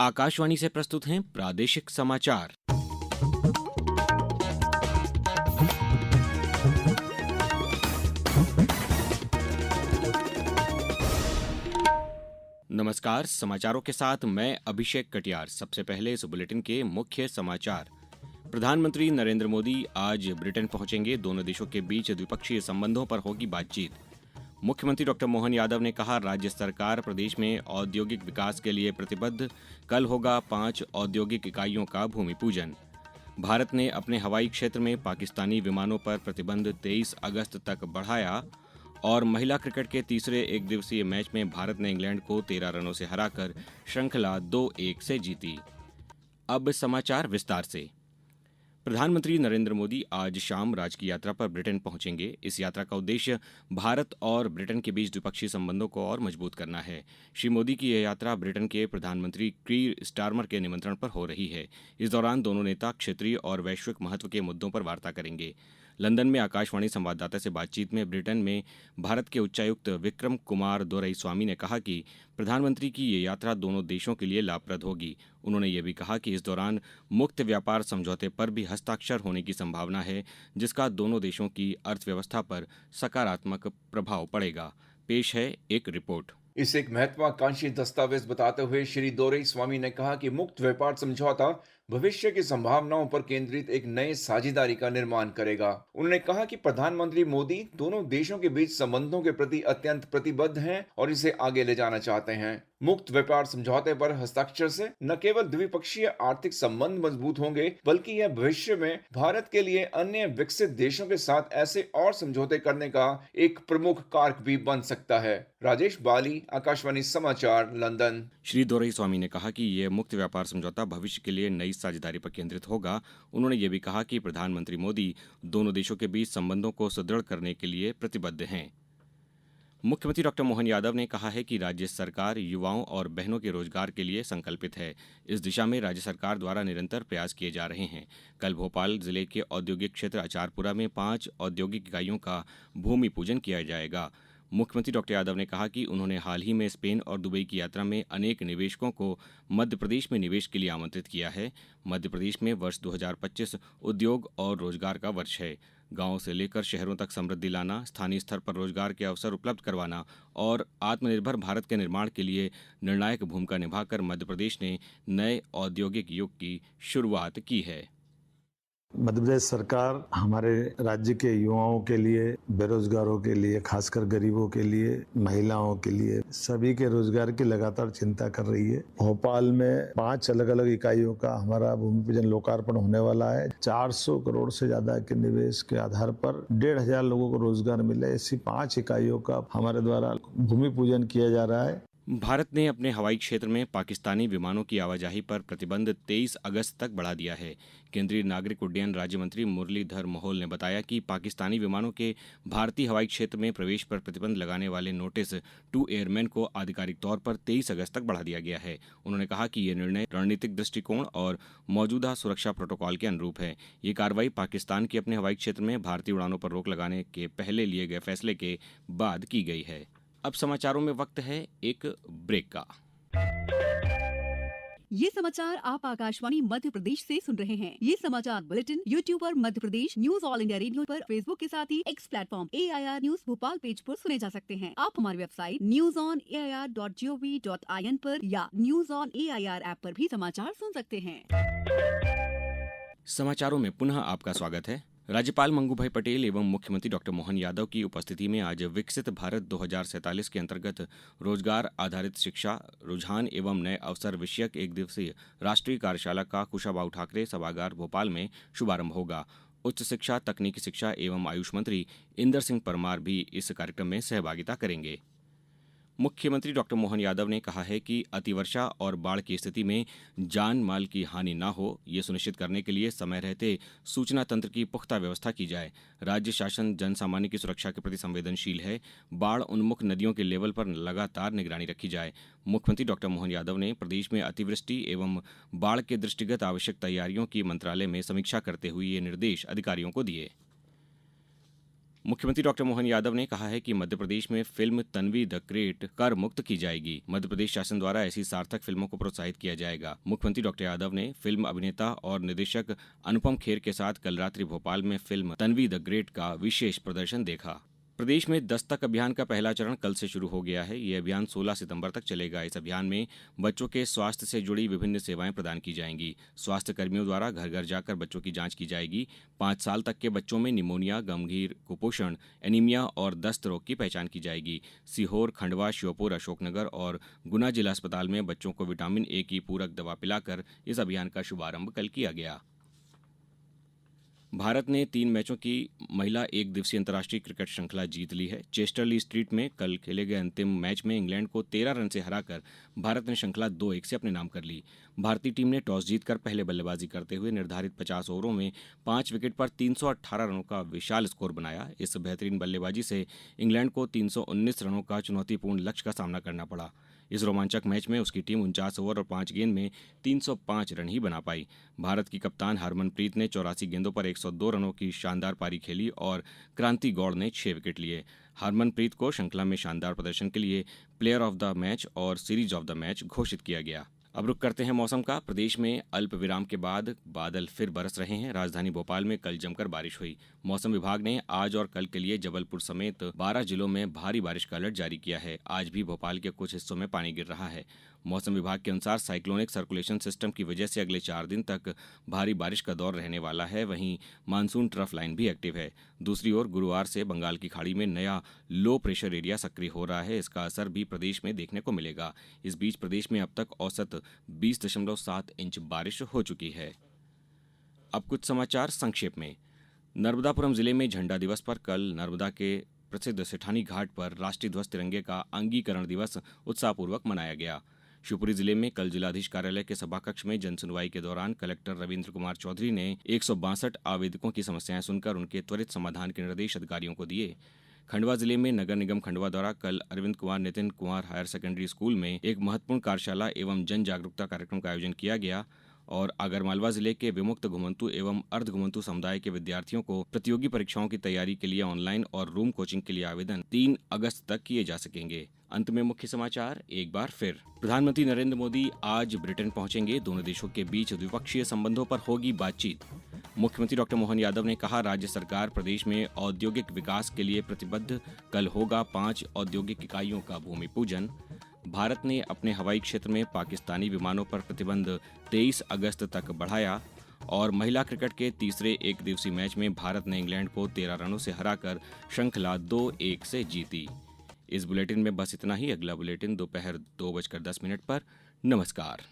आकाशवाणी से प्रस्तुत हैं प्रादेशिक समाचार। नमस्कार, समाचारों के साथ मैं अभिषेक कटियार। सबसे पहले इस बुलेटिन के मुख्य समाचार। प्रधानमंत्री नरेंद्र मोदी आज ब्रिटेन पहुंचेंगे। दोनों देशों के बीच द्विपक्षीय संबंधों पर होगी बातचीत। मुख्यमंत्री डॉ मोहन यादव ने कहा, राज्य सरकार प्रदेश में औद्योगिक विकास के लिए प्रतिबद्ध। कल होगा 5 औद्योगिक इकाइयों का भूमि पूजन। भारत ने अपने हवाई क्षेत्र में पाकिस्तानी विमानों पर प्रतिबंध 23 अगस्त तक बढ़ाया। और महिला क्रिकेट के तीसरे एक दिवसीय मैच में भारत ने इंग्लैंड को 13 रनों से हराकर श्रृंखला 2-1 से जीती। अब समाचार विस्तार से। प्रधानमंत्री नरेंद्र मोदी आज शाम राजकीय यात्रा पर ब्रिटेन पहुंचेंगे। इस यात्रा का उद्देश्य भारत और ब्रिटेन के बीच द्विपक्षीय संबंधों को और मजबूत करना है। श्री मोदी की यह यात्रा ब्रिटेन के प्रधानमंत्री कीर स्टारमर के निमंत्रण पर हो रही है। इस दौरान दोनों नेता क्षेत्रीय और वैश्विक महत्व के मुद्दों पर वार्ता करेंगे। लंदन में आकाशवाणी संवाददाता से बातचीत में ब्रिटेन में भारत के उच्चायुक्त विक्रम कुमार दोरईस्वामी ने कहा कि प्रधानमंत्री की ये यात्रा दोनों देशों के लिए लाभप्रद होगी। उन्होंने ये भी कहा कि इस दौरान मुक्त व्यापार समझौते पर भी हस्ताक्षर होने की संभावना है, जिसका दोनों देशों की अर्थव्यवस्था पर सकारात्मक प्रभाव पड़ेगा। पेश है एक रिपोर्ट। इसे एक महत्वाकांक्षी दस्तावेज बताते हुए श्री दोरईस्वामी ने कहा कि मुक्त व्यापार समझौता भविष्य की संभावनाओं पर केंद्रित एक नए साझेदारी का निर्माण करेगा। उन्होंने कहा कि प्रधानमंत्री मोदी दोनों देशों के बीच संबंधों के प्रति अत्यंत प्रतिबद्ध हैं और इसे आगे ले जाना चाहते हैं। मुक्त व्यापार समझौते पर हस्ताक्षर से न केवल द्विपक्षीय आर्थिक संबंध मजबूत होंगे, बल्कि यह भविष्य में भारत के लिए अन्य विकसित देशों के साथ ऐसे और समझौते करने का एक प्रमुख कारक भी बन सकता है। राजेश बाली, आकाशवाणी समाचार, लंदन। श्री दोरईस्वामी ने कहा कि यह मुक्त व्यापार समझौता भविष्य के लिए नई साझेदारी पर केंद्रित होगा। उन्होंने ये भी कहा कि प्रधानमंत्री मोदी दोनों देशों के बीच संबंधों को सुदृढ़ करने के लिए प्रतिबद्ध हैं। मुख्यमंत्री डॉ मोहन यादव ने कहा है कि राज्य सरकार युवाओं और बहनों के रोजगार के लिए संकल्पित है। इस दिशा में राज्य सरकार द्वारा निरंतर प्रयास किए जा रहे हैं। कल भोपाल जिले के औद्योगिक क्षेत्र अचारपुरा में 5 औद्योगिक इकाइयों का भूमि पूजन किया जाएगा। मुख्यमंत्री डॉ यादव ने कहा कि उन्होंने हाल ही में स्पेन और दुबई की यात्रा में अनेक निवेशकों को मध्य प्रदेश में निवेश के लिए आमंत्रित किया है। मध्य प्रदेश में वर्ष 2025 उद्योग और रोजगार का वर्ष है। गांवों से लेकर शहरों तक समृद्धि लाना, स्थानीय स्तर पर रोजगार के अवसर उपलब्ध करवाना और आत्मनिर्भर भारत के निर्माण के लिए निर्णायक भूमिका निभाकर मध्य प्रदेश ने नए औद्योगिक युग की शुरुआत की है। मध्य प्रदेश सरकार हमारे राज्य के युवाओं के लिए, बेरोजगारों के लिए, खासकर गरीबों के लिए, महिलाओं के लिए, सभी के रोजगार की लगातार चिंता कर रही है। भोपाल में 5 अलग अलग इकाइयों का हमारा भूमि पूजन लोकार्पण होने वाला है। 400 करोड़ से ज्यादा के निवेश के आधार पर 1,500 लोगों को रोजगार मिले, ऐसी 5 इकाइयों का हमारे द्वारा भूमि पूजन किया जा रहा है। भारत ने अपने हवाई क्षेत्र में पाकिस्तानी विमानों की आवाजाही पर प्रतिबंध 23 अगस्त तक बढ़ा दिया है। केंद्रीय नागरिक उड्डयन राज्य मंत्री मुरलीधर मोहोल ने बताया कि पाकिस्तानी विमानों के भारतीय हवाई क्षेत्र में प्रवेश पर प्रतिबंध लगाने वाले नोटिस टू एयरमैन को आधिकारिक तौर पर 23 अगस्त तक बढ़ा दिया गया है। उन्होंने कहा कि यह निर्णय रणनीतिक दृष्टिकोण और मौजूदा सुरक्षा प्रोटोकॉल के अनुरूप है। ये कार्रवाई पाकिस्तान की अपने हवाई क्षेत्र में भारतीय उड़ानों पर रोक लगाने के पहले लिए गए फैसले के बाद की गई है। अब समाचारों में वक्त है एक ब्रेक का। ये समाचार आप आकाशवाणी मध्य प्रदेश से सुन रहे हैं। ये समाचार बुलेटिन YouTube पर Madhya Pradesh news All India Radio पर, फेसबुक के साथ ही X platform AIR news Bhopal page पर सुने जा सकते हैं। आप हमारी वेबसाइट newsonair.gov.in पर या न्यूज ऑन AIR ऐप पर भी समाचार सुन सकते हैं। समाचारों में पुनः आपका स्वागत है। राज्यपाल मंगू भाई पटेल एवं मुख्यमंत्री डॉ मोहन यादव की उपस्थिति में आज विकसित भारत 2047 के अंतर्गत रोजगार आधारित शिक्षा, रुझान एवं नए अवसर विषयक एक दिवसीय राष्ट्रीय कार्यशाला का कुशाभाऊ ठाकरे सभागार भोपाल में शुभारंभ होगा। उच्च शिक्षा, तकनीकी शिक्षा एवं आयुष मंत्री इंदर सिंह परमार भी इस कार्यक्रम में सहभागिता करेंगे। मुख्यमंत्री डॉ मोहन यादव ने कहा है कि अतिवर्षा और बाढ़ की स्थिति में जान माल की हानि न हो, ये सुनिश्चित करने के लिए समय रहते सूचना तंत्र की पुख्ता व्यवस्था की जाए। राज्य शासन जन सामान्य की सुरक्षा के प्रति संवेदनशील है। बाढ़ उन्मुख नदियों के लेवल पर लगातार निगरानी रखी जाए। मुख्यमंत्री डॉ मोहन यादव ने प्रदेश में अतिवृष्टि एवं बाढ़ के दृष्टिगत आवश्यक तैयारियों की मंत्रालय में समीक्षा करते हुए ये निर्देश अधिकारियों को दिए। मुख्यमंत्री डॉक्टर मोहन यादव ने कहा है कि मध्य प्रदेश में फिल्म तन्वी द ग्रेट कर मुक्त की जाएगी। मध्य प्रदेश शासन द्वारा ऐसी सार्थक फिल्मों को प्रोत्साहित किया जाएगा। मुख्यमंत्री डॉक्टर यादव ने फिल्म अभिनेता और निर्देशक अनुपम खेर के साथ कल रात्रि भोपाल में फिल्म तन्वी द ग्रेट का विशेष प्रदर्शन देखा। प्रदेश में दस्तक अभियान का पहला चरण कल से शुरू हो गया है। ये अभियान 16 सितंबर तक चलेगा। इस अभियान में बच्चों के स्वास्थ्य से जुड़ी विभिन्न सेवाएं प्रदान की जाएंगी। स्वास्थ्य कर्मियों द्वारा घर घर जाकर बच्चों की जांच की जाएगी। 5 साल तक के बच्चों में निमोनिया, गंभीर कुपोषण, एनीमिया और दस्त रोग की पहचान की जाएगी। सीहोर, खंडवा, श्योपुर, अशोकनगर और गुना जिला अस्पताल में बच्चों को विटामिन ए की पूरक दवा पिलाकर इस अभियान का शुभारंभ कल किया गया। भारत ने 3 मैचों की महिला एक दिवसीय अंतर्राष्ट्रीय क्रिकेट श्रृंखला जीत ली है। चेस्टरली स्ट्रीट में कल खेले गए अंतिम मैच में इंग्लैंड को 13 रन से हराकर भारत ने श्रृंखला 2-1 से अपने नाम कर ली। भारतीय टीम ने टॉस जीतकर पहले बल्लेबाजी करते हुए निर्धारित 50 ओवरों में 5 विकेट पर 318 रनों का विशाल स्कोर बनाया। इस बेहतरीन बल्लेबाजी से इंग्लैंड को 319 रनों का चुनौतीपूर्ण लक्ष्य का सामना करना पड़ा। इस रोमांचक मैच में उसकी टीम 49 ओवर और 5 गेंद में 305 रन ही बना पाई। भारत की कप्तान हरमनप्रीत ने 84 गेंदों पर 102 रनों की शानदार पारी खेली और क्रांति गौड़ ने 6 विकेट लिए। हरमनप्रीत को श्रृंखला में शानदार प्रदर्शन के लिए प्लेयर ऑफ द मैच और सीरीज ऑफ द मैच घोषित किया गया। अब रुक करते हैं मौसम का। प्रदेश में अल्प विराम के बाद बादल फिर बरस रहे हैं। राजधानी भोपाल में कल जमकर बारिश हुई। मौसम विभाग ने आज और कल के लिए जबलपुर समेत 12 जिलों में भारी बारिश का अलर्ट जारी किया है। आज भी भोपाल के कुछ हिस्सों में पानी गिर रहा है। मौसम विभाग के अनुसार साइक्लोनिक सर्कुलेशन सिस्टम की वजह से अगले 4 दिन तक भारी बारिश का दौर रहने वाला है। वहीं मानसून ट्रफ लाइन भी एक्टिव है। दूसरी ओर गुरुवार से बंगाल की खाड़ी में नया लो प्रेशर एरिया सक्रिय हो रहा है। इसका असर भी प्रदेश में देखने को मिलेगा। इस बीच प्रदेश में अब तक औसत 20.7 इंच बारिश हो चुकी है। अब कुछ समाचार संक्षेप में। नर्मदापुरम जिले में झंडा दिवस पर कल नर्मदा के प्रसिद्ध सेठानी घाट पर राष्ट्रीय ध्वज तिरंगे का अंगीकरण दिवस उत्साहपूर्वक मनाया गया। शिवपुरी जिले में कल जिलाधीश कार्यालय के सभा कक्ष में जनसुनवाई के दौरान कलेक्टर रविंद्र कुमार चौधरी ने 162 आवेदकों की समस्याएं सुनकर उनके त्वरित समाधान के निर्देश अधिकारियों को दिए। खंडवा जिले में नगर निगम खंडवा द्वारा कल Arvind Kumar Nitin Kumar higher secondary school में एक महत्वपूर्ण कार्यशाला एवं जन जागरूकता कार्यक्रम का आयोजन किया गया और आगरमालवा जिले के विमुक्त घुमंतु एवं अर्ध घुमंतु समुदाय के विद्यार्थियों को प्रतियोगी परीक्षाओं की तैयारी के लिए ऑनलाइन और रूम कोचिंग के लिए आवेदन 3 अगस्त तक किए जा सकेंगे। अंत में मुख्य समाचार एक बार फिर। प्रधानमंत्री नरेंद्र मोदी आज ब्रिटेन पहुंचेंगे। दोनों देशों के बीच द्विपक्षीय संबंधों पर होगी बातचीत। मुख्यमंत्री डॉक्टर मोहन यादव ने कहा, राज्य सरकार प्रदेश में औद्योगिक विकास के लिए प्रतिबद्ध। कल होगा 5 औद्योगिक इकाइयों का भूमि पूजन। भारत ने अपने हवाई क्षेत्र में पाकिस्तानी विमानों पर प्रतिबंध 23 अगस्त तक बढ़ाया और महिला क्रिकेट के तीसरे एक दिवसीय मैच में भारत ने इंग्लैंड को 13 रनों से हराकर श्रृंखला 2-1 से जीती। इस बुलेटिन में बस इतना ही। अगला बुलेटिन दोपहर 2:10 पर। नमस्कार।